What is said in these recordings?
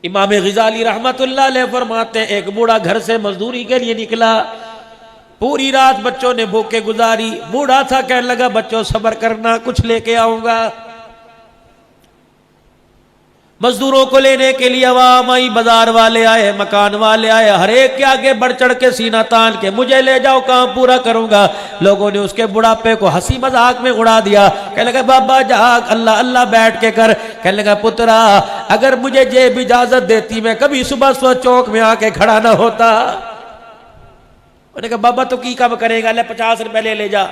इमाम ग़ज़ाली रहमतुल्लाह अलैह फरमाते हैं, एक बूढ़ा घर से मजदूरी के लिए निकला, पूरी रात बच्चों ने भूखे गुजारी। बूढ़ा था, कहने लगा बच्चों सब्र करना, कुछ लेके आऊंगा। मजदूरों को लेने के लिए अवाम आई, बाजार वाले आए, मकान वाले आए, हर एक के आगे बढ़ चढ़ के सीना तान के मुझे ले जाओ, काम पूरा करूंगा। लोगों ने उसके बुढ़ापे को हंसी मजाक में उड़ा दिया। कहने लगा बाबा जाग, अल्लाह अल्लाह बैठ के कर। कहने लगा पुत्रा, अगर मुझे जेब इजाजत देती मैं कभी सुबह सुबह चौक में आके खड़ा ना होता। उन्होंने कहा बाबा तो की काम करेगा, ले 50 रुपए ले जा।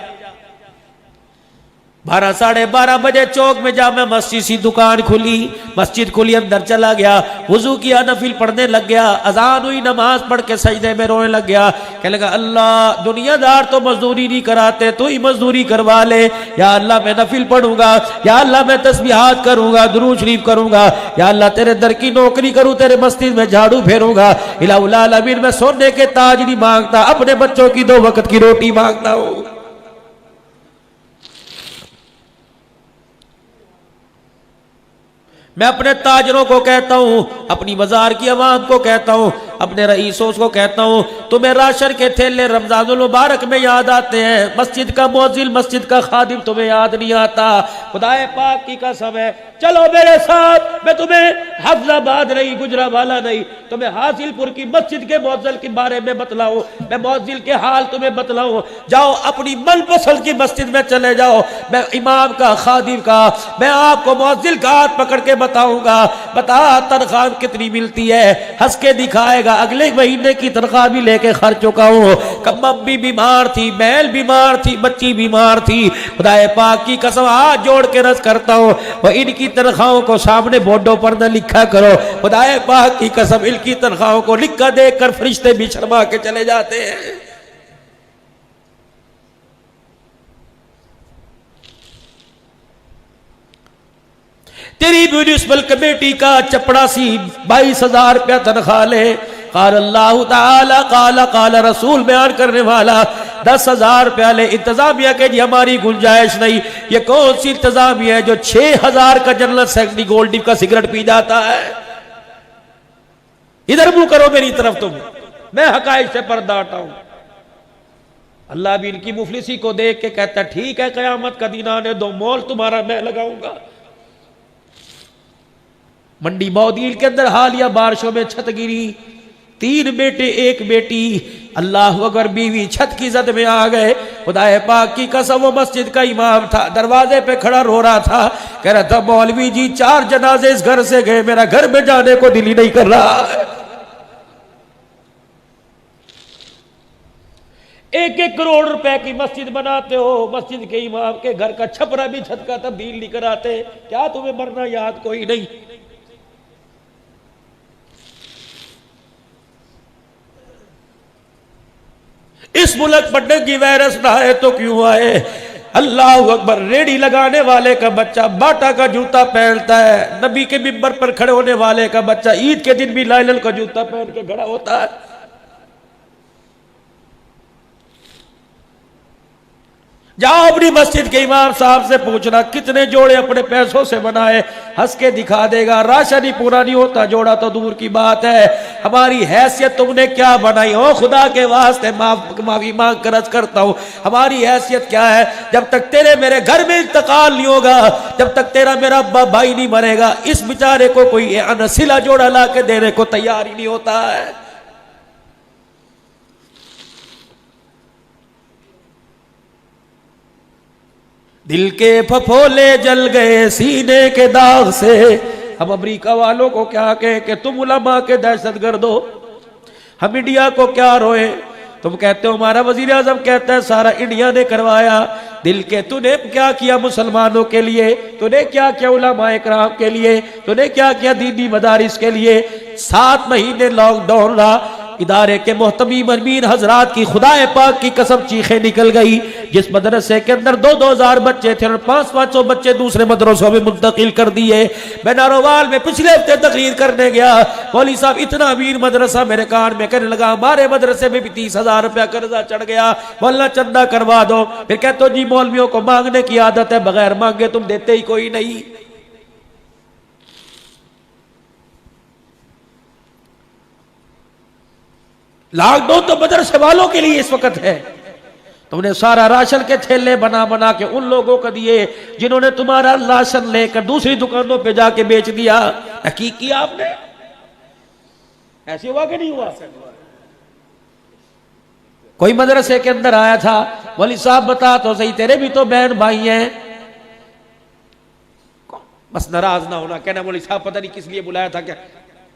12 साढ़े 12 बजे चौक में जा मैं मस्जिद सी दुकान खुली, मस्जिद खुली, अंदर चला गया, वजू किया, नफिल पढ़ने लग गया, अजान हुई, नमाज पढ़ के सजदे में रोने लग गया। कहने लगा अल्लाह दुनियादार तो मजदूरी नहीं कराते, तू ही मजदूरी करवा ले। या अल्लाह मैं नफिल पढ़ूंगा, या अल्लाह मैं तस्बीहात करूंगा, दुरूद शरीफ करूंगा, या अल्लाह तेरे दर की नौकरी करूं, तेरे मस्जिद में झाड़ू फेरूंगा। इलाहुल आलमीन मैं सोने के ताज नहीं मांगता, अपने बच्चों की 2 वक्त की रोटी मांगता हूं। मैं अपने ताजरों को कहता हूं, अपनी बाजार की आवाम को कहता हूं, अपने रईसों को कहता हूं, तुम्हें राशन के थैले रमजानुल मुबारक में याद आते हैं, मस्जिद का मुअज्जिन, मस्जिद का खादिम तुम्हें याद नहीं आता। खुदाए पाक की कसम है, चलो मेरे साथ, मैं तुम्हें हफ्जाबाद नहीं, गुजरावाला नहीं, तुम्हें हासिलपुर की मस्जिद के मुअज्जिन के बारे में बतलाऊं, मैं मुअज्जिन के हाल तुम्हें बतलाऊं। जाओ अपनी मनपसंद की मस्जिद में चले जाओ, मैं इमाम का, खादिम का, मैं आपको मुअज्जिन का हाथ पकड़ के बताऊंगा, बता तनख्वाह कितनी मिलती है, हंस के दिखाएगा। अगले महीने की तनख्वाह भी लेके खर्च चुका हूं। कम्मी बीमार थी, बैल बीमार थी, बच्ची बीमार थी। खुदाए पाक की कसम हाथ जोड़ के रस करता हूं, वो इनकी तनख्वाहों को सामने बोर्डों पर न लिखा करो। खुदाए पाक की कसम इनकी तनख्वाहों को लिखा देखकर फरिश्ते भी शर्मा के चले जाते हैं। तेरी म्यूनिसिपल कमेटी का चपड़ासी 22,000 रुपया तनख्वाह ले। क़ाल अल्लाह ताला क़ाल रसूल बयान करने वाला 10,000 रुपया ले। इंतजामिया के जी हमारी गुंजाइश नहीं। ये कौन सी इंतजामिया है जो 6,000 का जनरल सेक्रेटरी गोल्ड डिप का सिगरेट पी जाता है? इधर मुंह करो मेरी तरफ, तुम, मैं हकायक से पर्दा हटाऊं। अल्लाह भी इनकी मुफलिसी को देख के कहता ठीक है, कयामत का दिन आने दो, मोल तुम्हारा मैं लगाऊंगा। मंडी मौदील के अंदर हालिया बारिशों में छत गिरी, 3 बेटे 1 बेटी, अल्लाह अगर बीवी छत की जद में आ गए। खुदाए पाक की कसम वो मस्जिद का इमाम था, दरवाजे पे खड़ा रो रहा था, कह रहा था मौलवी जी 4 जनाजे इस घर से गए, मेरा घर में जाने को दिल ही नहीं कर रहा है। 1-1 करोड़ रुपए की मस्जिद बनाते हो, मस्जिद के इमाम के घर का छपरा भी छत का तब्दील नहीं कराते, क्या तुम्हें मरना याद कोई नहीं? इस मुल्क पर डेंगू वायरस ना आए तो क्यों आए? अल्लाह अकबर। रेडी लगाने वाले का बच्चा बाटा का जूता पहनता है, नबी के मिंबर पर खड़े होने वाले का बच्चा ईद के दिन भी लाइलन का जूता पहन के खड़ा होता है। जाओ अपनी मस्जिद के इमाम साहब से पूछना कितने जोड़े अपने पैसों से बनाए, हंस के दिखा देगा। राशन ही पूरा नहीं होता, जोड़ा तो दूर की बात है। हमारी हैसियत तुमने क्या बनाई हो? खुदा के वास्ते माफी मांग कर अर्ज करता हूं, हमारी हैसियत क्या है? जब तक तेरे मेरे घर में इंतकाल नहीं होगा, जब तक तेरा मेरा भाई नहीं मरेगा, इस बेचारे को कोई अनसिला जोड़ा ला के देने को तैयार ही नहीं होता है। दिल के फफोले जल गए सीने के दाग से। हम अमेरिका वालों को क्या कहें कि तुम उलमा के दहशतगर्द हो, हम इंडिया को क्या रोए? तुम कहते हो हमारा वजीर आजम कहता है सारा इंडिया ने करवाया। दिल के तूने क्या किया मुसलमानों के लिए? तूने क्या किया उलमाए कराम के लिए? तूने क्या किया दीनी मदारिस के लिए? 7 महीने लॉकडाउन रहा, इदारे के मोहतमीम अमीन हजरात की खुदाए पाक की कसम चीखें निकल गई। जिस मदरसे के अंदर 2-2 हजार बच्चे थे और 500-500 बच्चे दूसरे मदरसों में मुंतकिल कर दिए। मैं नारोवाल में पिछले हफ्ते तकरीर करने गया, मौलवी साहब इतना अमीर मदरसा मेरे कान में कहने लगा हमारे मदरसे में भी 30,000 रुपया कर्जा चढ़ गया, मौलाना चंदा करवा दो। फिर कहते हो जी मौलवियों को मांगने की आदत है, बगैर मांगे तुम देते ही कोई नहीं। लॉकडाउन तो मदरसे वालों के लिए इस वक्त है। तुमने सारा राशन के थैले बना बना के उन लोगों को दिए जिन्होंने तुम्हारा राशन लेकर दूसरी दुकानों पे जाके बेच दिया। हकीक किया आपने? ऐसे हुआ कि नहीं हुआ? कोई मदरसे के अंदर आया था, मौलवी साहब बता तो सही, तेरे भी तो बहन भाई हैं। बस नाराज ना होना, कहना मौलवी साहब पता नहीं किस लिए बुलाया था। क्या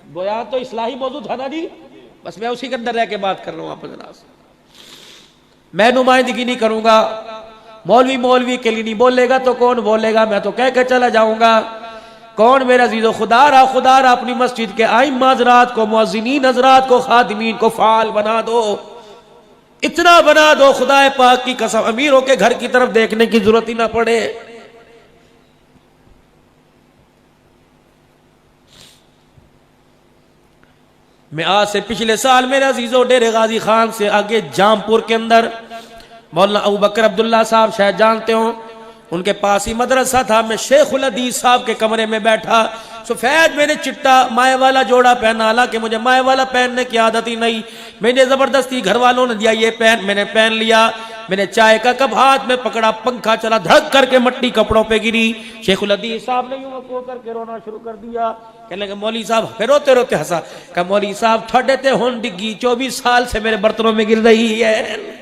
बयान तो इस्लाही मौजूद था ना जी, बस मैं उसी के अंदर रह के बात कर रहा हूं। आप जनाब, मैं नुमाइंदगी नहीं करूंगा। मौलवी मौलवी के लिए नहीं बोलेगा तो कौन बोलेगा? मैं तो कह के चला जाऊंगा। कौन मेरा अजीज़ो, खुदा रहा अपनी मस्जिद के आइम्मा हज़रात को, मुअज़्ज़िनीन हज़रात को, खादिमीन को फाल बना दो। इतना बना दो खुदा पाक की कसम, अमीरों के घर की तरफ देखने की जरूरत ही ना पड़े। मैं आज से पिछले साल मेरे अजीजों डेरे गाजी खान से आगे जामपुर के अंदर मौलाना अबू बकर अब्दुल्ला साहब शायद जानते हो, उनके पास ही मदरसा था। मैं शेखुल हदीस साहब के कमरे में बैठा, सफेद मैंने चिट्टा माए वाला जोड़ा पहना, हालांकि मुझे माए वाला पहनने की आदत ही नहीं। मैंने जबरदस्ती घर वालों ने दिया ये पहन, मैंने पहन लिया। मैंने चाय का कप हाथ में पकड़ा, पंखा चला, धड़क करके मट्टी कपड़ों पे गिरी। शेखुल हदीस साहब ने यूं को करके रोना शुरू कर दिया। कहने लगे मौलवी साहब, फिर रोते रोते हंसा। कहा मौलवी साहब ठंडे ते होन डिग्गी 24 साल से मेरे बर्तनों में गिर रही है।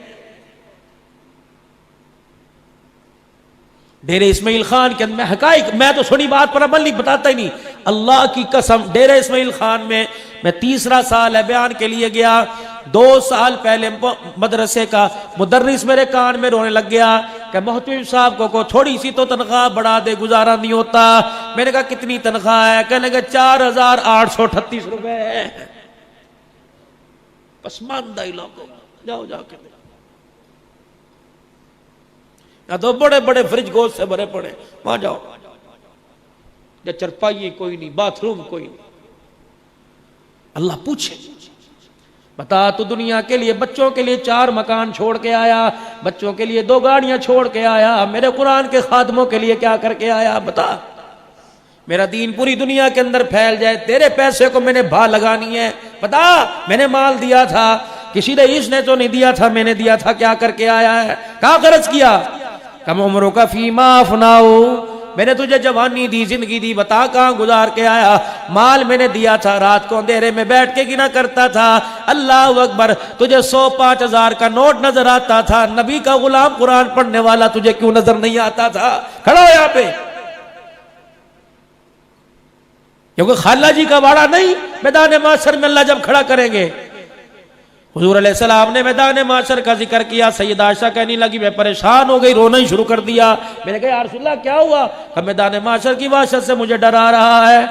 डेरे इस्माइल खान के अंदर हकाइक, मैं तो सुनी बात पर अमल नहीं बताता ही नहीं। अल्लाह की कसम, डेरे इस्माइल खान में मैं तीसरा साल है बयान के लिए गया। 2 साल पहले मदरसे का मुदर्रिस मेरे कान में रोने लग गया कि मोहतमिम साहब को थोड़ी सी तो तनख्वाह बढ़ा दे, गुजारा नहीं होता। मैंने कहा कितनी तनख्वाह है? कहने लगे 4838 रुपए है। पसमानदा इलाकों जाओ जाके, तो बड़े बड़े फ्रिज गोश्त से भरे पड़े, वहां जाओ। या चरपाई कोई नहीं, बाथरूम कोई नहीं। अल्लाह पूछे, बता तू दुनिया के लिए बच्चों के लिए 4 मकान छोड़ के आया, बच्चों के लिए 2 गाड़ियां छोड़ के आया, मेरे कुरान के खादमों के लिए क्या करके आया? बता। मेरा दीन पूरी दुनिया के अंदर फैल जाए, तेरे पैसे को मैंने भा लगानी है। बता, मैंने माल दिया था, किसी रईस ने तो नहीं दिया था, मैंने दिया था, क्या करके आया है? कहाँ खर्च किया? कम उम्रों का फीमा अफनाओ, मैंने तुझे जवानी दी, जिंदगी दी, बता कहां गुजार के आया? माल मैंने दिया था, रात को अंधेरे में बैठ के गिना करता था। अल्लाह अकबर, तुझे 100-5,000 का नोट नजर आता था, नबी का गुलाम कुरान पढ़ने वाला तुझे क्यों नजर नहीं आता था? खड़ा हो यहां पे, क्योंकि खाला जी का वाड़ा नहीं, मैदान माशर में अल्लाह जब खड़ा करेंगे। हुजूर अलैहिस्सलाम ने मैदान माशर का जिक्र किया। सैयदा आयशा कहने लगी मैं परेशान हो गई, रोना ही शुरू कर दिया। मैंने कहा या रसूलल्लाह क्या हुआ? कहा मैदान माशर की वहशत से मुझे डर आ रहा है।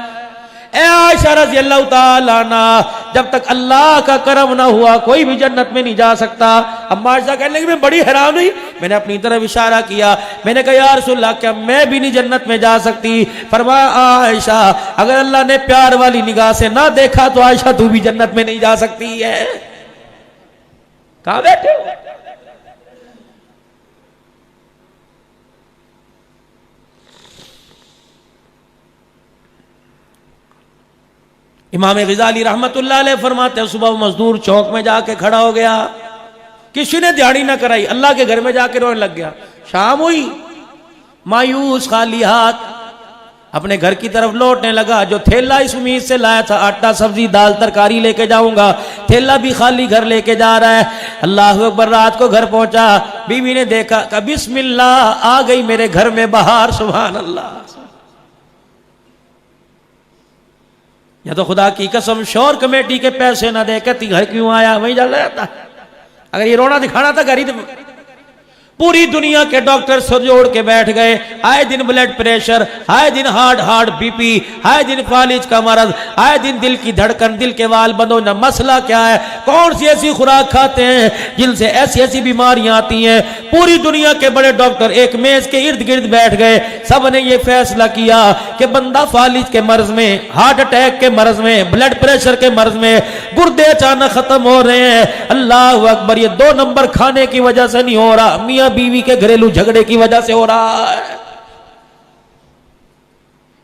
ए आयशा रज़ी अल्लाह तआला अन्हा, जब तक अल्लाह का करम ना हुआ कोई भी जन्नत में नहीं जा सकता। अम्मा आयशा कहने लगी मैं बड़ी हैरान हुई। मैंने अपनी तरफ इशारा किया, मैंने कहा या रसूलल्लाह क्या मैं भी नहीं जन्नत में जा सकती? फरमाया आयशा अगर अल्लाह ने प्यार वाली निगाह से ना देखा तो आयशा तू भी जन्नत में नहीं जा सकती है। कहां बैठे हो? इमाम ग़ज़ाली रहमतुल्लाह अलैह फरमाते हैं सुबह मजदूर चौक में जाके खड़ा हो गया, किसी ने दिहाड़ी ना कराई, अल्लाह के घर में जाके रोने लग गया। शाम हुई, मायूस खाली हाथ अपने घर की तरफ लौटने लगा। जो थैला इस उम्मीद से लाया था आटा सब्जी दाल तरकारी लेके जाऊंगा, थैला भी खाली घर लेके जा रहा है। अल्लाह अकबर, रात को घर पहुंचा, बीवी ने देखा कि बिस्मिल्लाह आ गई मेरे घर में बहार, सुभान अल्लाह। या तो खुदा की कसम शोर कमेटी के पैसे ना दे कहती घर क्यों आया, वहीं जल जाता। अगर ये रोना दिखाना था घर ही, पूरी दुनिया के डॉक्टर सर जोड़ के बैठ गए। आए दिन ब्लड प्रेशर, आए दिन हार्ट बीपी, आए दिन फालिज का मरज, आए दिन दिल की धड़कन, दिल के वाल बंद होना। मसला क्या है? कौन सी ऐसी खुराक खाते हैं जिनसे ऐसी ऐसी बीमारियां आती हैं? पूरी दुनिया के बड़े डॉक्टर एक मेज के इर्द गिर्द बैठ गए। सब ने यह फैसला किया कि बंदा फालिज के मर्ज में, हार्ट अटैक के मर्ज में, ब्लड प्रेशर के मर्ज में, गुर्दे अचानक खत्म हो रहे हैं। अल्लाह अकबर, ये 2 नंबर खाने की वजह से नहीं हो रहा, मियां बीवी के घरेलू झगड़े की वजह से हो रहा है।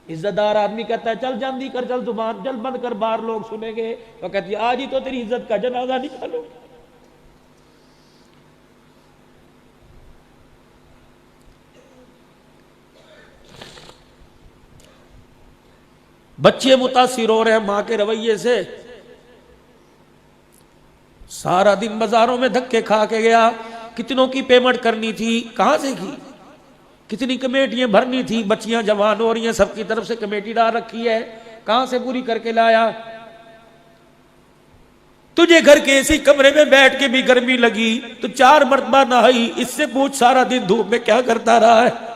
इज्जतदार आदमी कहता है चल जल्दी कर, चल जुबान जल बंद कर, बाहर लोग सुनेंगे। तो कहती है आज ही तो तेरी इज्जत का जनाजा निकालो। बच्चे मुतासिर हो रहे हैं मां के रवैये से। सारा दिन बाजारों में धक्के खा के गया, कितनों की पेमेंट करनी थी, कहां से की, कितनी कमेटियां भरनी थी, बच्चियां जवान हो रही हैं, सबकी तरफ से कमेटी डाल रखी है, कहां से पूरी करके लाया। तुझे घर के इसी कमरे में बैठ के भी गर्मी लगी, तो 4 मरतबा नहाई, इससे पूछ सारा दिन धूप में क्या करता रहा है।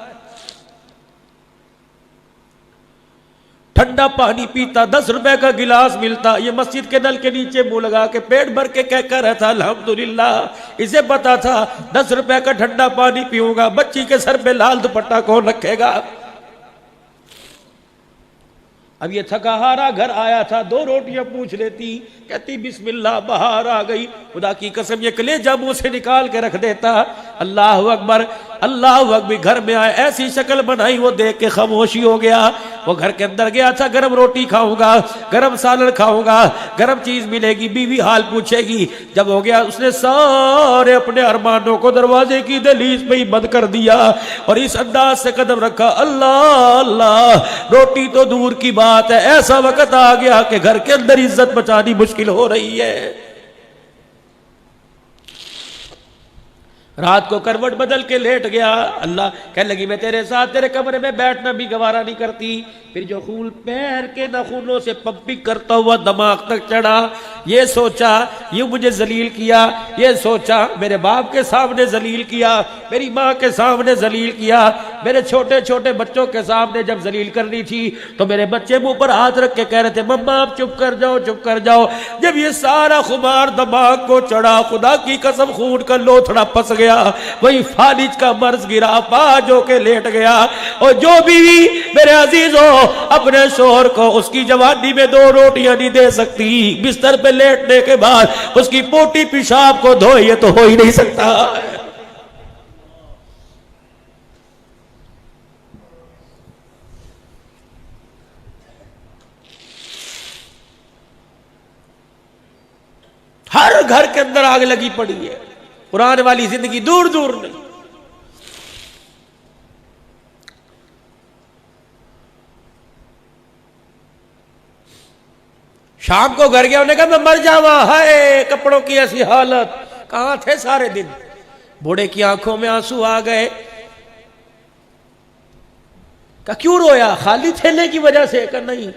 ठंडा पानी पीता, 10 रुपए का गिलास मिलता, ये मस्जिद के नल के नीचे मुंह लगा के पेट भर के कहकर रहता अल्हम्दुलिल्लाह। इसे पता था 10 रुपए का ठंडा पानी पीऊंगा, बच्ची के सर पे लाल दुपट्टा कौन रखेगा। अब ये थका हारा घर आया था, 2 रोटियां पूछ लेती, कहती बिस्मिल्लाह, बाहर आ गई। खुदा की कसम ये कलेजा मुंह से निकाल के रख देता। अल्लाह अकबर, अल्लाह अकबर। घर में आए, ऐसी शक्ल बनाई, वो देख के खामोशी हो गया। वो घर के अंदर गया था, गरम रोटी खाऊंगा, गरम सालन खाऊंगा, गरम चीज मिलेगी, बीवी हाल पूछेगी। जब हो गया, उसने सारे अपने अरमानों को दरवाजे की दहलीज पे ही बंद कर दिया और इस अंदाज से कदम रखा, अल्लाह अल्लाह। रोटी तो दूर की बात है, ऐसा वक्त आ गया कि घर के अंदर इज्जत बचानी मुश्किल हो रही है। रात को करवट बदल के लेट गया। अल्लाह कहने लगी मैं तेरे साथ तेरे कमरे में बैठना भी गवारा नहीं करती। फिर जो खून पैर के नाखूनों से पंपिंग करता हुआ दिमाग तक चढ़ा, ये सोचा ये मुझे जलील किया, ये सोचा मेरे बाप के सामने जलील किया, मेरी माँ के सामने जलील किया, मेरे छोटे छोटे बच्चों के सामने जब जलील करनी थी तो मेरे बच्चे मुंह पर हाथ रख के कह रहे थे मम्मा आप चुप कर जाओ, चुप कर जाओ। जब ये सारा खुमार दिमाग को चढ़ा, खुदा की कसम खून का लोथड़ा फंस गया, वही फालिज का मर्ज गिरा, बाज होके लेट गया। और जो बीवी मेरे अजीजों अपने शोहर को उसकी जवानी में 2 रोटियां नहीं दे सकती, बिस्तर पे लेटने के बाद उसकी पोटी पेशाब को धोए, ये तो हो ही नहीं सकता। हर घर के अंदर आग लगी पड़ी है, पुराने वाली जिंदगी दूर दूर नहीं। शाम को घर गया, उन्होंने कहा मैं मर जावा, हाय कपड़ों की ऐसी हालत, कहां थे सारे दिन। बूढ़े की आंखों में आंसू आ गए। कहा क्यों रोया, खाली थैले की वजह से? कहा नहीं,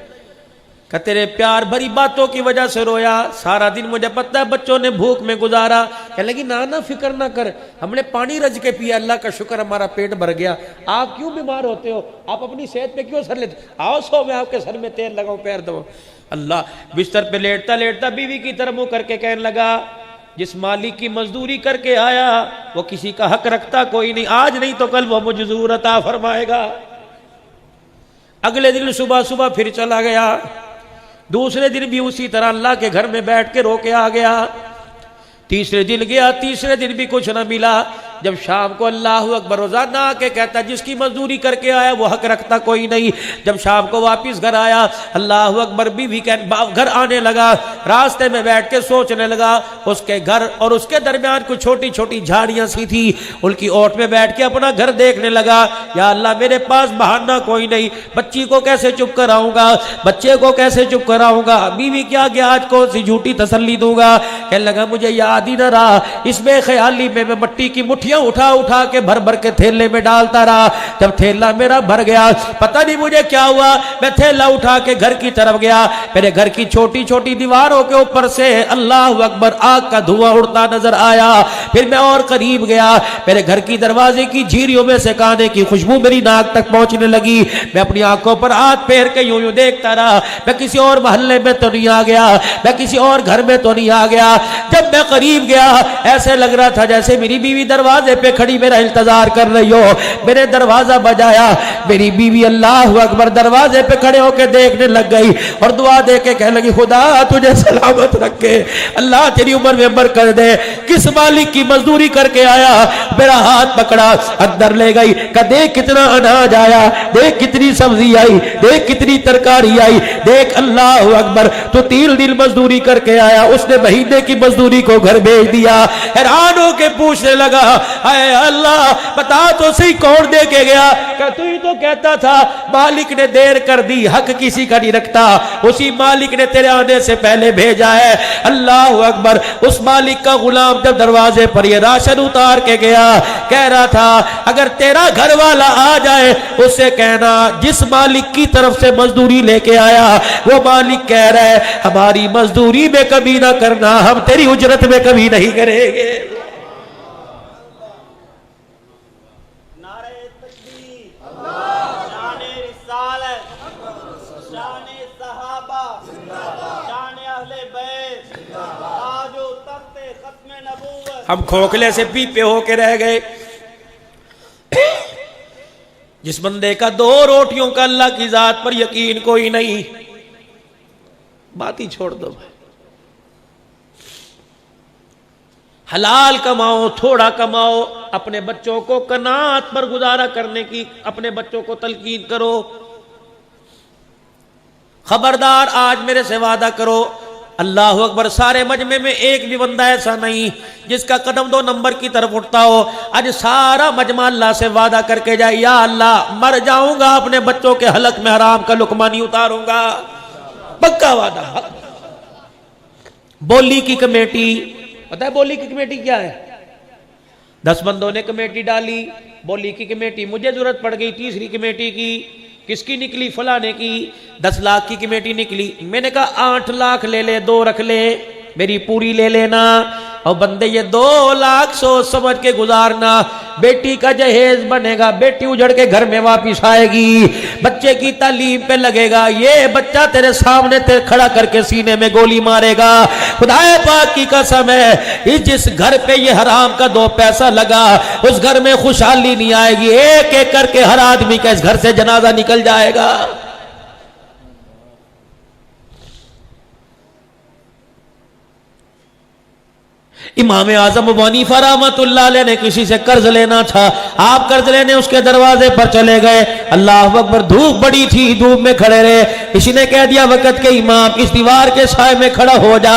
कहा तेरे प्यार भरी बातों की वजह से रोया। सारा दिन मुझे पता है बच्चों ने भूख में गुजारा। कहने लगी ना ना फिक्र ना कर, हमने पानी रज के पिया, अल्लाह का शुक्र हमारा पेट भर गया। आप क्यों बीमार होते हो, आप अपनी सेहत पे क्यों सर लेते, आओ सो मैं आपके सर में तेल लगाऊं, पैर दबाऊं। अल्लाह। बिस्तर पे लेटता लेटता बीवी की तरफ मुंह करके कहने लगा जिस मालिक की मजदूरी करके आया वो किसी का हक रखता कोई नहीं, आज नहीं तो कल वो मुझे जरूर अता फरमाएगा। अगले दिन सुबह सुबह फिर चला गया, दूसरे दिन भी उसी तरह अल्लाह के घर में बैठ के रो के आ गया। तीसरे दिन गया, तीसरे दिन भी कुछ ना मिला। जब शाम को अल्लाह अकबर रोजाना आके कहता जिसकी मजदूरी करके आया वो हक रखता कोई नहीं। जब शाम को वापिस घर आया, अल्लाह अकबर बीवी के घर आने लगा, रास्ते में बैठ के सोचने लगा। उसके घर और उसके दरमियान कुछ छोटी छोटी झाड़ियां सी थी, उनकी ओट में बैठ के अपना घर देखने लगा। या अल्लाह मेरे पास बहाना कोई नहीं, बच्ची को कैसे चुप कराऊंगा, बच्चे को कैसे चुप कराऊंगा, बीवी क्या गया आज कौन सी झूठी तसल्ली दूंगा। कहने लगा मुझे याद ही न रहा, इसमें ख्याली में मैं मट्टी की मुट्ठी उठा उठा के भर भर के थैले में डालता रहा। जब थैला मेरा भर गया, पता नहीं मुझे क्या हुआ, मैं थैला उठा के घर की तरफ गया। मेरे घर की छोटी छोटी दीवारों के ऊपर से अल्लाह अकबर आग का धुआं उड़ता नजर आया। फिर मैं और करीब गया, मेरे घर की दरवाजे की झीरियों में से खाने की खुशबू मेरी नाक तक पहुंचने लगी। मैं अपनी आंखों पर हाथ फेर के यूं यूं देखता रहा, मैं किसी और मोहल्ले में तो नहीं आ गया, मैं किसी और घर में तो नहीं आ गया। जब मैं करीब गया, ऐसे लग रहा था जैसे मेरी बीवी दरवाजे दरवाजे पे खड़ी मेरा इंतजार कर रही हो। मैंने दरवाजा बजाया, मेरी बीवी अल्लाह अकबर दरवाजे पे खड़े होके देखने लग गई और दुआ दे के कहने लगी, खुदा तुझे सलामत रखे, अल्लाह तेरी उम्र में बरकत दे। किस मालिक की मजदूरी करके आया? मेरा हाथ पकड़ा, अंदर ले गई, कहा देख कितना अनाज आया, देख कितनी सब्जी आई, देख कितनी तरकारी आई, देख अल्लाह अकबर तो 3 दिन मजदूरी करके आया, उसने महीने की मजदूरी को घर भेज दिया। हैरान होके पूछने लगा, हाय अल्लाह बता तो सही कौन दे के गया? क्या तू ही तो कहता था मालिक ने देर कर दी, हक किसी का नहीं रखता, उसी मालिक ने तेरे आने से पहले भेजा है। अल्लाह अकबर। उस मालिक का गुलाम जब दरवाजे पर ये राशन उतार के गया, कह रहा था अगर तेरा घर वाला आ जाए उससे कहना जिस मालिक की तरफ से मजदूरी लेके आया वो मालिक कह रहा है हमारी मजदूरी में कभी ना करना, हम तेरी उजरत में कभी नहीं करेंगे। हम खोखले से पीपे होके रह गए। जिस बंदे का 2 रोटियों का अल्लाह की जात पर यकीन कोई नहीं, बात ही छोड़ दो भाई। हलाल कमाओ, थोड़ा कमाओ, अपने बच्चों को कनात पर गुजारा करने की अपने बच्चों को तलकीन करो। खबरदार आज मेरे से वादा करो, अल्लाह अकबर, सारे मजमे में एक भी बंदा ऐसा नहीं जिसका कदम 2 नंबर की तरफ उठता हो। आज सारा मजमा अल्लाह से वादा करके जाए, या अल्लाह मर जाऊंगा अपने बच्चों के हलक में हराम का लुकमा नहीं उतारूंगा, पक्का वादा। बोली की कमेटी, पता है बोली की कमेटी क्या है? 10 बंदों ने कमेटी डाली, बोली की कमेटी मुझे जरूरत पड़ गई, तीसरी कमेटी की किसकी निकली? फलाने की। 10 लाख की कमेटी निकली। मैंने कहा 8 लाख ले ले, 2 रख ले, मेरी पूरी ले लेना। और बंदे ये 2 लाख सोच समझ के गुजारना, बेटी का जहेज बनेगा, बेटी उजड़ के घर में वापिस आएगी, बच्चे की तालीम पे लगेगा, ये बच्चा तेरे सामने तेरे खड़ा करके सीने में गोली मारेगा। खुदाए पाक की कसम है, जिस घर पे ये हराम का 2 पैसा लगा उस घर में खुशहाली नहीं आएगी। एक एक करके हर आदमी का इस घर से जनाजा निकल जाएगा। इमाम आजम अबू हनीफा रहमतुल्लाह अलैह ने किसी से कर्ज लेना था, आप कर्ज लेने उसके दरवाजे पर चले गए। अल्लाह अकबर, धूप बड़ी थी, धूप में खड़े रहे। किसी ने कह दिया वक़्त के इमाम इस दीवार के साए में खड़ा हो जा।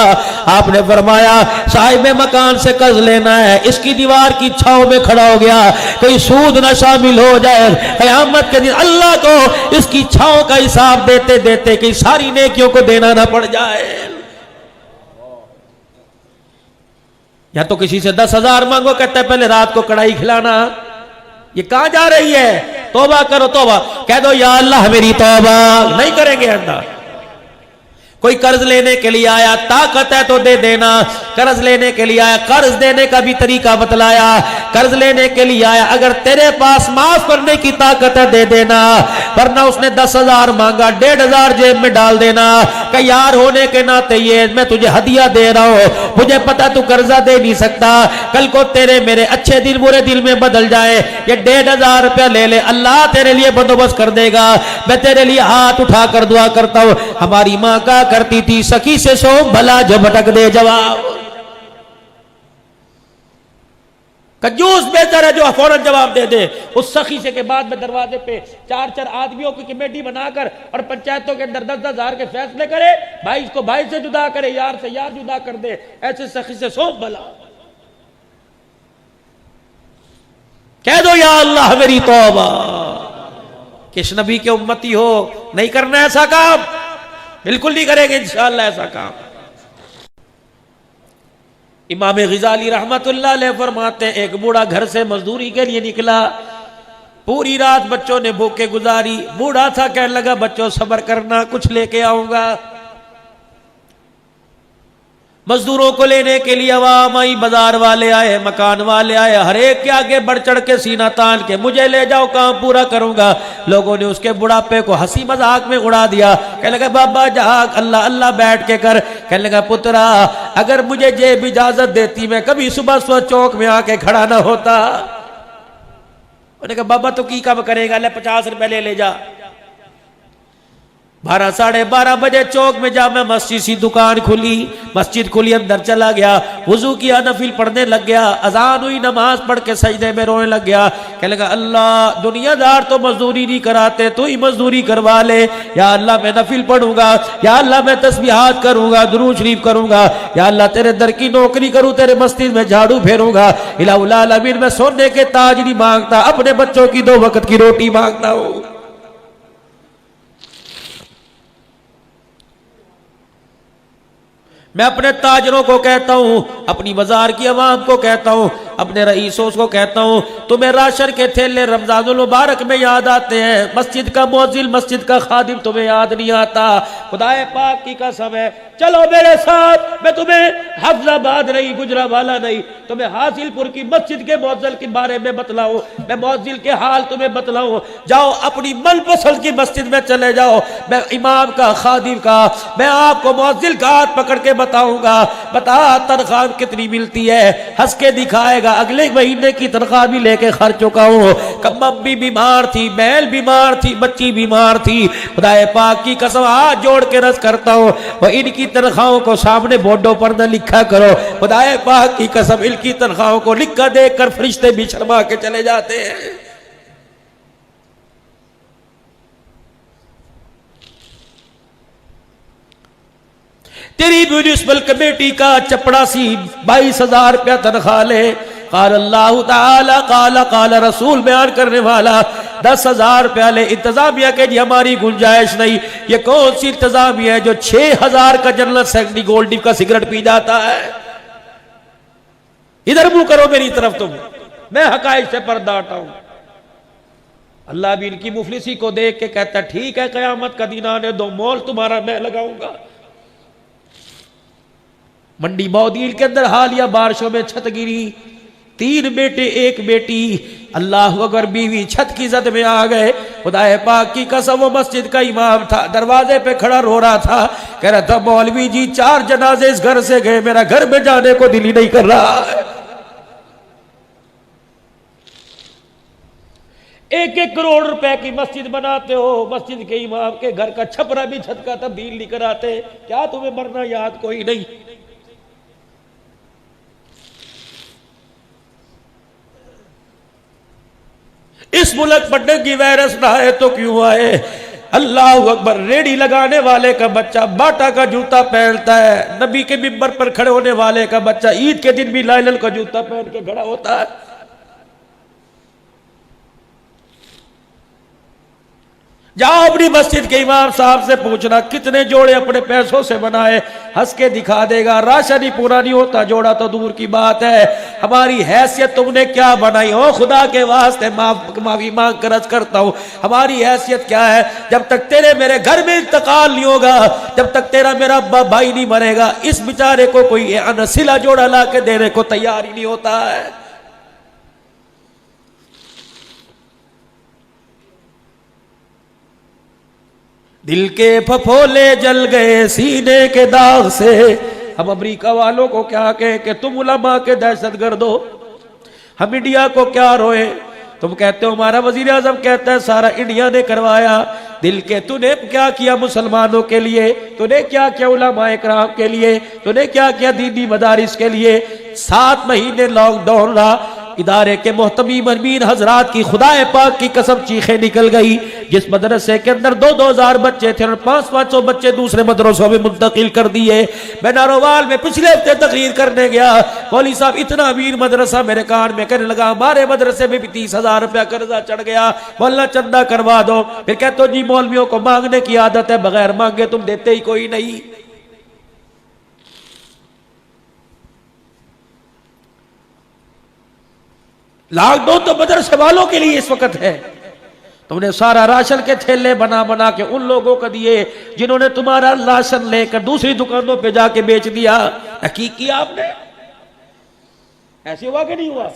आपने फरमाया साहिब मकान से कर्ज लेना है, इसकी दीवार की छांव में खड़ा हो गया, कोई सूद न शामिल हो जाए, क़यामत के दिन अल्लाह को इसकी छांव का हिसाब देते देते कि सारी नेकियों को देना ना पड़ जाए। या तो किसी से 10,000 मांगो, कहता है पहले रात को कढ़ाई खिलाना। ये कहां जा रही है? तौबा करो, तौबा कह दो, या अल्लाह मेरी तौबा नहीं करेंगे अल्लाह। कोई कर्ज लेने के लिए आया, ताकत है तो दे देना। कर्ज लेने के लिए आया, कर्ज देने का भी तरीका बतलाया। कर्ज लेने के लिए आया, अगर तेरे पास माफ करने की ताकत है दे देना, वरना उसने 10,000 मांगा, 1,500 जेब में डाल देना। कि यार होने के नाते ये मैं तुझे हदिया दे रहा हूं, मुझे पता तू कर्जा दे नहीं सकता, कल को तेरे मेरे अच्छे दिन बुरे दिल में बदल जाए, ये 1,500 रुपया ले ले, अल्लाह तेरे लिए बंदोबस्त कर देगा। मैं तेरे लिए हाथ उठा कर दुआ करता हूं। हमारी माँ का करती थी, सखी से सो भला झपटक दे जवाब। कंजूस बेहतर है जो फौरन जवाब दे दे। उस सखी से के बाद में दरवाजे पे 4-4 आदमियों की कमेटी बनाकर और पंचायतों के अंदर 10-10 हजार के फैसले करे, भाई को भाई से जुदा करे, यार से यार जुदा कर दे। ऐसे सखी से सो भला। कह दो या अल्लाह मेरी तौबा। किस नबी के उम्मती हो, नहीं करना ऐसा काम, बिल्कुल नहीं करेंगे इंशाअल्लाह ऐसा काम। इमाम ग़ज़ाली रहमतुल्लाह अलैह फरमाते हैं, एक बूढ़ा घर से मजदूरी के लिए निकला, पूरी रात बच्चों ने भूखे गुजारी। बूढ़ा था, कहने लगा बच्चों सब्र करना, कुछ लेके आऊंगा। मजदूरों को लेने के लिए अवाम आई, बाजार वाले आए, मकान वाले आए, हर एक के आगे बढ़ चढ़ के सीना तान के मुझे ले जाओ, काम पूरा करूंगा। लोगों ने उसके बुढ़ापे को हंसी मजाक में उड़ा दिया। कहने लगा बाबा जाग, अल्लाह अल्लाह बैठ के कर। कहने लगा पुत्रा अगर मुझे जेब इजाजत देती मैं कभी सुबह सुबह चौक में आके खड़ा ना होता। उन्होंने कहा बाबा तो की काम करेगा, ले 50 रुपए ले जा। 12 साढ़े 12 बजे चौक में जा मैं मस्जिद सी दुकान खुली, मस्जिद खुली, अंदर चला गया, वुजू किया, नफिल पढ़ने लग गया, अजान हुई, नमाज पढ़ के सजदे में रोने लग गया। कहने लगा अल्लाह दुनियादार तो मजदूरी नहीं कराते, तू ही मजदूरी करवा ले। या अल्लाह मैं नफिल पढ़ूंगा, या अल्लाह मैं तस्बीहात करूंगा, दुरूद शरीफ करूंगा, या अल्लाह तेरे दर की नौकरी करूं, तेरे मस्जिद में झाड़ू फेरूंगा। इलाहुल आलमीन मैं सोने के ताज नहीं मांगता, अपने बच्चों की 2 वक्त की रोटी मांगता हूं। मैं अपने ताजरों को कहता हूं, अपनी बाजार की अवाम को कहता हूं, अपने रईसों को कहता हूं, तुम्हें राशन के थैले रमजानुल मुबारक में याद आते हैं, मस्जिद का मुअज्जिन, मस्जिद का खादिम तुम्हें याद नहीं आता। खुदाए पाक की कसम है, चलो मेरे साथ, मैं तुम्हें हफ्जाबाद नहीं, गुजरावाला नहीं, तुम्हें हासिलपुर की मस्जिद के मुअज्जिन के बारे में बतलाऊं, मैं मुअज्जिन के हाल तुम्हें बतलाऊं। जाओ अपनी मनपसंद की मस्जिद में चले जाओ, मैं इमाम का, खादिम का, मैं आपको मुअज्जिन का हाथ पकड़ के बताऊंगा, बता तनख्वाह कितनी मिलती है, हंस के दिखाएगा, अगले महीने की तनख्वाह भी लेके खर्च चुका हूं। मम्मी बीमार थी, बैल बीमार थी, बच्ची बीमार थी, खुदाए पाक की कसम हाथ जोड़ के रस करता हूं, वो इनकी तनख्वाहों को सामने बोर्डों पर न लिखा करो। खुदाए पाक की कसम इनकी तनख्वाहों को लिखा देखकर फरिश्ते भी शर्मा के चले जाते हैं। तेरी म्यूनिसिपल कमेटी का चपड़ासी 22,000 रुपया तनख्वाह ले, काल अल्लाह ताला काला रसूल बयान करने वाला 10,000 रुपया ले। इंतजामिया के जी हमारी गुंजाइश नहीं। ये कौन सी इंतजामिया है जो 6,000 का जनरल सेक्रेटरी गोल्ड डिप का सिगरेट पी जाता है? इधर मुंह करो मेरी तरफ, तुम, मैं हकायक से पर्दा हटाऊं। अल्लाह भी इनकी मुफलिसी को देख के कहता ठीक है, कयामत का दिन आने दो, मोल तुम्हारा मैं लगाऊंगा। मंडी मौदील के अंदर हालिया बारिशों में छत गिरी, 3 बेटे 1 बेटी, अल्लाह अगर बीवी छत की जद में आ गए। खुदाए पाक की कसम वो मस्जिद का इमाम था, दरवाजे पे खड़ा रो रहा था, कह रहा था मौलवी जी 4 जनाजे इस घर से गए, मेरा घर में जाने को दिल ही नहीं कर रहा है। 1-1 करोड़ रुपए की मस्जिद बनाते हो, मस्जिद के इमाम के घर का छपरा भी छत का तब्दील नहीं कराते, क्या तुम्हें मरना याद कोई नहीं? इस मुल्क पर डेंगू वायरस ना आए तो क्यों आए? अल्लाह अकबर। रेडी लगाने वाले का बच्चा बाटा का जूता पहनता है, नबी के मिंबर पर खड़े होने वाले का बच्चा ईद के दिन भी लाइलन का जूता पहन के खड़ा होता है। जाओ अपनी मस्जिद के इमाम साहब से पूछना कितने जोड़े अपने पैसों से बनाए, हंस के दिखा देगा। राशन ही पूरा नहीं होता, जोड़ा तो दूर की बात है। हमारी हैसियत तुमने क्या बनाई हो? खुदा के वास्ते माफी मांग कर अर्ज करता हूं, हमारी हैसियत क्या है? जब तक तेरे मेरे घर में इंतकाल नहीं होगा, जब तक तेरा मेरा भाई नहीं मरेगा, इस बेचारे को कोई अनसिला जोड़ा ला के देने को तैयार ही नहीं होता है। दिल के फफोले जल गए सीने के दाग से। हम अमेरिका वालों को क्या कहें कि तुम उलमा के दहशतगर्द हो, हम इंडिया को क्या रोए? तुम कहते हो हमारा वजीर आजम कहता है सारा इंडिया ने करवाया। दिल के तूने क्या किया मुसलमानों के लिए? तूने क्या किया उलमाए कराम के लिए? तूने क्या किया दीनी मदारिस के लिए? 7 महीने लॉकडाउन रहा, इदारे के मोहतमीम अमीन हजरात की खुदाए पाक की कसम चीखें निकल गई। जिस मदरसे के अंदर 2-2 हजार बच्चे थे और 500-500 बच्चे दूसरे मदरसों में मुंतकिल कर दिए। मैं नारोवाल में पिछले हफ्ते तकरीर करने गया, मौलवी साहब इतना अमीर मदरसा मेरे कान में कहने लगा हमारे मदरसे में भी 30,000 रुपया कर्जा चढ़ गया, मौलाना चंदा करवा दो। फिर कहते हो जी मौलवियों को मांगने की आदत है, बगैर मांगे तुम देते ही कोई नहीं। लॉकडाउन तो मदरसे वालों के लिए इस वक्त है। तुमने सारा राशन के थैले बना बना के उन लोगों को दिए जिन्होंने तुम्हारा राशन लेकर दूसरी दुकानों पे जाके बेच दिया। हकीक किया आपने? ऐसे हुआ कि नहीं हुआ?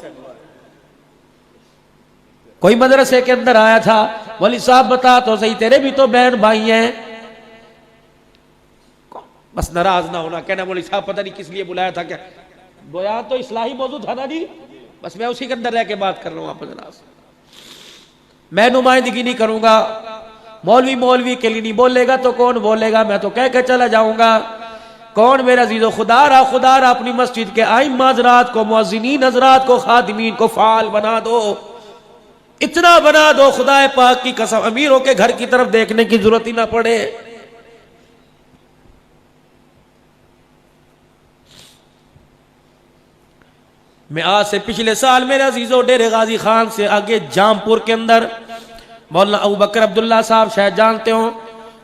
कोई मदरसे के अंदर आया था, मौलवी साहब बता तो सही तेरे भी तो बहन भाई हैं। बस नाराज ना होना, कहना मौलवी साहब पता नहीं किस लिए बुलाया था, क्या बयान तो इस्लाही मौजूद था ना जी, बस मैं उसी के अंदर रह के बात कर रहा हूं आप जनाब से। मैं नुमाइंदगी नहीं करूंगा, मौलवी मौलवी के लिए नहीं बोलेगा तो कौन बोलेगा, मैं तो कह के चला जाऊंगा। कौन मेरा अजीज़ो, खुदा रहा अपनी मस्जिद के आइम्मा हज़रात को, मुअज़्ज़िनीन हज़रात को, खादिमीन को फाल बना दो, इतना बना दो खुदा पाक की कसम अमीरों के घर की तरफ देखने की जरूरत ही ना पड़े। मैं आज से पिछले साल मेरे अजीजों डेरे गाजी खान से आगे जामपुर के अंदर मौलाना अबू बकर अब्दुल्ला साहब शायद जानते हो,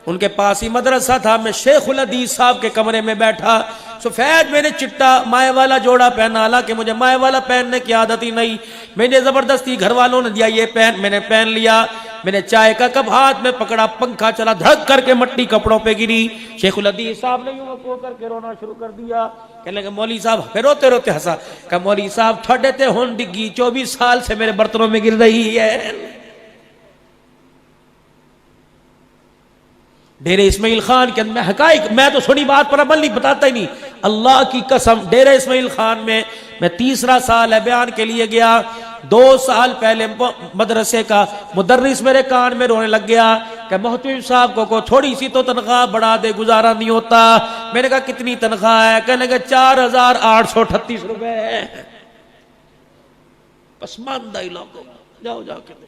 उनके पास ही मदरसा था। मैं शेखुल हदीस साहब के कमरे में बैठा, सफेद मैंने चिट्टा माए वाला जोड़ा पहना, हालांकि मुझे माए वाला पहनने की आदत ही नहीं, मैंने जबरदस्ती घर वालों ने दिया ये पहन, मैंने पहन लिया। मैंने चाय का कप हाथ में पकड़ा, पंखा चला, धड़क करके मट्टी कपड़ों पे गिरी। शेखुल हदीस साहब ने यूं को करके रोना शुरू कर दिया। कहने लगे मौली साहब, फिर रोते रोते हंसा, कहा मौली साहब ठंडे ते होन डिग्गी 24 साल से मेरे बर्तनों में गिर रही है। डेरे इस्माइल खान के अंदर हकाइक, मैं तो सुनी बात पर अमल नहीं बताता ही नहीं, अल्लाह की कसम। डेरे इस्माइल खान में मैं तीसरा साल है बयान के लिए गया। 2 साल पहले मदरसे का मुदर्रिस मेरे कान में रोने लग गया कि मोहतमिम साहब को थोड़ी सी तो तनख्वाह बढ़ा दे, गुजारा नहीं होता। मैंने कहा कितनी तनख्वाह है? कहने लगे 4838 रुपए है। पसमानदा इलाकों में जाओ जाके,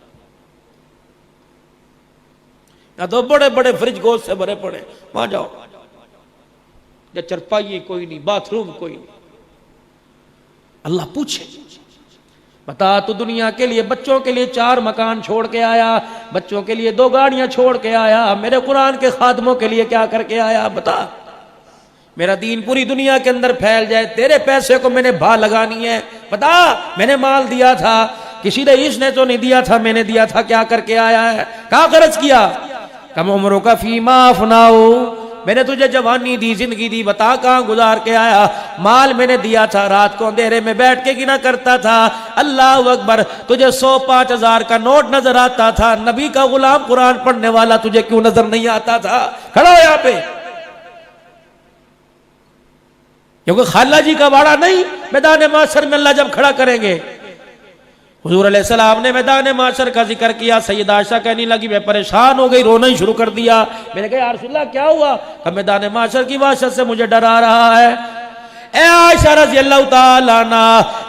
या तो बड़े बड़े फ्रिज गोश्त से भरे पड़े, वहां जाओ, या चरपाई कोई नहीं, बाथरूम कोई नहीं। अल्लाह पूछे, बता तू दुनिया के लिए बच्चों के लिए 4 मकान छोड़ के आया, बच्चों के लिए 2 गाड़ियां छोड़ के आया, मेरे कुरान के खादमों के लिए क्या करके आया? बता। मेरा दीन पूरी दुनिया के अंदर फैल जाए, तेरे पैसे को मैंने भा लगानी है, बता। मैंने माल दिया था, किसी रईस ने तो नहीं दिया था, मैंने दिया था, क्या करके आया है? कहाँ खर्च किया? कम उम्रों का फीमा फनाओ, मैंने तुझे जवानी दी, जिंदगी दी, बता कहां गुजार के आया? माल मैंने दिया था, रात को अंधेरे में बैठ के गिना करता था, अल्लाह अकबर, तुझे 100-5 हजार का नोट नजर आता था, नबी का गुलाम कुरान पढ़ने वाला तुझे क्यों नजर नहीं आता था? खड़ा हो यहां पे, क्योंकि खाला जी का वाड़ा नहीं, मैदान माशर में अल्लाह जब खड़ा करेंगे। हुजूर अलैहिस्सलाम ने मैदान माशर का जिक्र किया, सैयदा आयशा कहने लगी मैं परेशान हो गई, रोना ही शुरू कर दिया। मैंने कहा या रसूलल्लाह क्या हुआ? कहा मैदान माशर की वहशत से मुझे डर आ रहा है। ए आयशा रज़ी अल्लाह ताला अन्हा,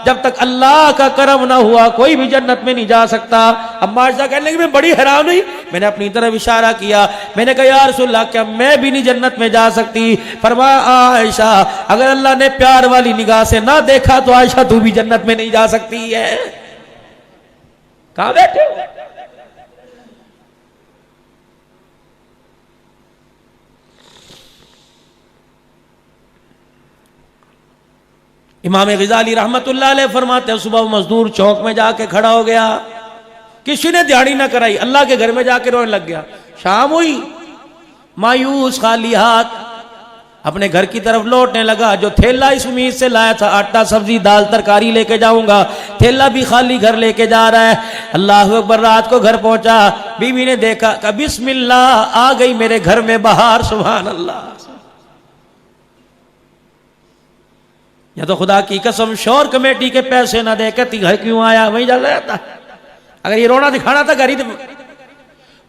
जब तक अल्लाह का करम ना हुआ कोई भी जन्नत में नहीं जा सकता। अब आयशा कहने लगी मैं बड़ी हैरान हुई, मैंने अपनी तरफ इशारा किया, मैंने कहा या रसूलल्लाह क्या मैं भी नहीं जन्नत में जा सकती? फरमाया आयशा अगर अल्लाह ने प्यार वाली निगाह से ना देखा तो आयशा तू भी जन्नत में नहीं जा सकती है। कहां बैठे हो? इमाम ग़ज़ाली रहमतुल्लाह अलैह फरमाते हैं सुबह मजदूर चौक में जाके खड़ा हो गया, किसी ने दिहाड़ी ना कराई, अल्लाह के घर में जाके रोने लग गया। शाम हुई, मायूस खाली हाथ अपने घर की तरफ लौटने लगा। जो थैला इस उम्मीद से लाया था आटा सब्जी दाल तरकारी लेके जाऊंगा, थैला भी खाली घर लेके जा रहा है। अल्लाह अकबर, रात को घर पहुंचा, बीवी ने देखा कि बिस्मिल्लाह आ गई मेरे घर में बहार, सुभान अल्लाह। या तो खुदा की कसम शोर कमेटी के पैसे ना दे कहती घर क्यों आया, वहीं जा जाता। अगर ये रोना दिखाना था घर ही,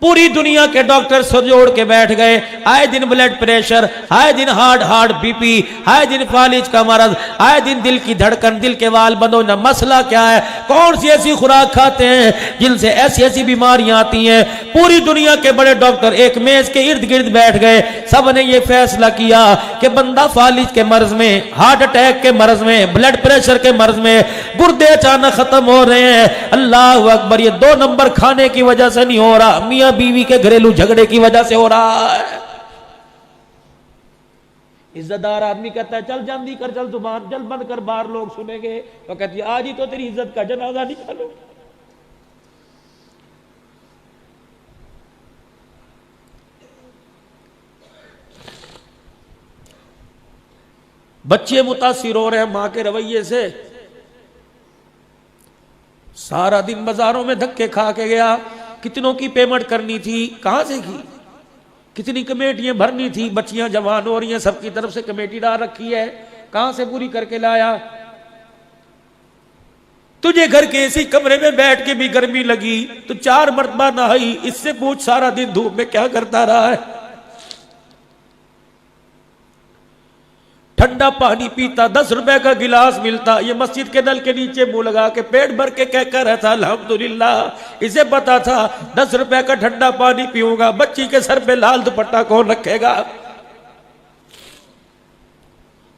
पूरी दुनिया के डॉक्टर सर जोड़ के बैठ गए, आए दिन ब्लड प्रेशर, आए दिन हार्ट बीपी, आए दिन फालिज का मरज, आए दिन दिल की धड़कन, दिल के वाल बंद होना। मसला क्या है? कौन सी ऐसी खुराक खाते हैं जिनसे ऐसी ऐसी बीमारियां आती हैं? पूरी दुनिया के बड़े डॉक्टर एक मेज के इर्द गिर्द बैठ गए, सब ने ये फैसला किया कि बंदा फालिज के मर्ज में, हार्ट अटैक के मर्ज में, ब्लड प्रेशर के मर्ज में, गुर्दे अचानक खत्म हो रहे हैं। अल्लाह अकबर, ये 2 नंबर खाने की वजह से नहीं हो रहा, मियां बीवी के घरेलू झगड़े की वजह से हो रहा है। इज्जतदार आदमी कहता है चल जल्दी कर, चल जुबान जल बंद कर, बाहर लोग सुनेंगे। तो कहती है आज ही तो तेरी इज्जत का जनाजा निकालो। बच्चे मुतासिर हो रहे हैं मां के रवैये से। सारा दिन बाजारों में धक्के खा के गया, कितनों की पेमेंट करनी थी, कहां से की, कितनी कमेटियां भरनी थी, बच्चियां जवान हो रही हैं, सबकी तरफ से कमेटी डाल रखी है, कहां से पूरी करके लाया? तुझे घर के इसी कमरे में बैठ के भी गर्मी लगी तो 4 मरतबा नहाई, इससे पूछ सारा दिन धूप में क्या करता रहा है? ठंडा पानी पीता, 10 रुपए का गिलास मिलता, ये मस्जिद के नल के नीचे मुंह लगा के पेट भर के कहकर रहता अल्हम्दुलिल्लाह। इसे पता था 10 रुपए का ठंडा पानी पीऊंगा, बच्ची के सर पे लाल दुपट्टा कौन रखेगा?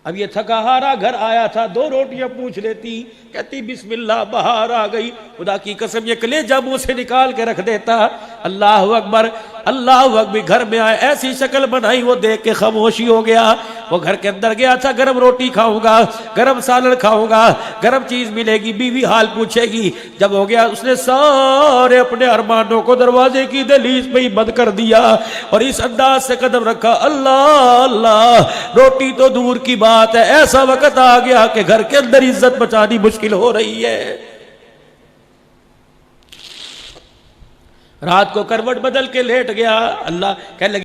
अब ये थका हारा घर आया था, 2 रोटियां पूछ लेती, कहती बिस्मिल्लाह, बाहर आ गई। खुदा की कसम ये कलेजा मुंह से निकाल के रख देता। अल्लाह अकबर, अल्लाह अकबर। घर में आए, ऐसी शक्ल बनाई, वो देख के खामोशी हो गया। वो घर के अंदर गया था, गरम रोटी खाऊंगा, गरम सालन खाऊंगा, गरम चीज मिलेगी, बीवी हाल पूछेगी। जब हो गया, उसने सारे अपने अरमानों को दरवाजे की दहलीज पे ही बंद कर दिया और इस अंदाज से कदम रखा, अल्लाह अल्लाह। रोटी तो दूर की बात है, ऐसा वक्त आ गया कि घर के अंदर इज्जत बचानी मुश्किल हो रही है। रात को करवट बदल के लेट गया। अल्लाह कहने लगे